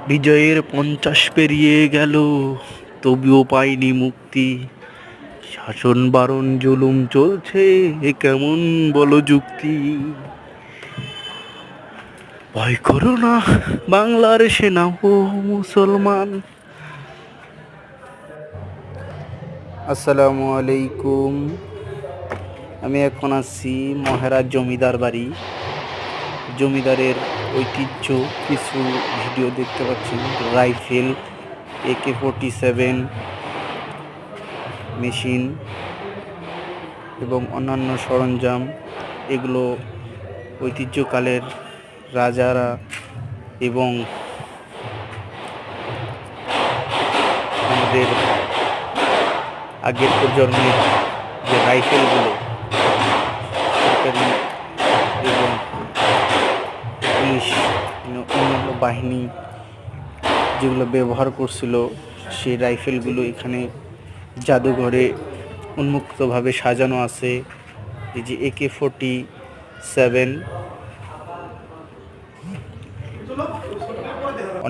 বিজয়ের 50 পেরিয়ে গেল, তবুও পাইনি মুক্তি। শাসন বারণ জুলুম চলছে, এ কেমন বলো যুক্তি। ভয় করো না বাংলার সেনা ও মুসলমান। আসসালামু আলাইকুম। আমি এখন আছি মহেরার জমিদার বাড়ি। জমিদারের ঐতিহ্য কিছু ভিডিও দেখতে পাচ্ছেন। রাইফেল, AK-47 মেশিন এবং অন্যান্য সরঞ্জাম, এগুলো ঐতিহ্যকালের রাজারা এবং আমাদের আগের প্রজন্মের যে রাইফেলগুলো সরকারি এবং পুলিশ অন্যান্য বাহিনী যেগুলো ব্যবহার করছিল, সেই রাইফেলগুলো এখানে জাদুঘরে উন্মুক্তভাবে সাজানো আছে। এই যে AK-47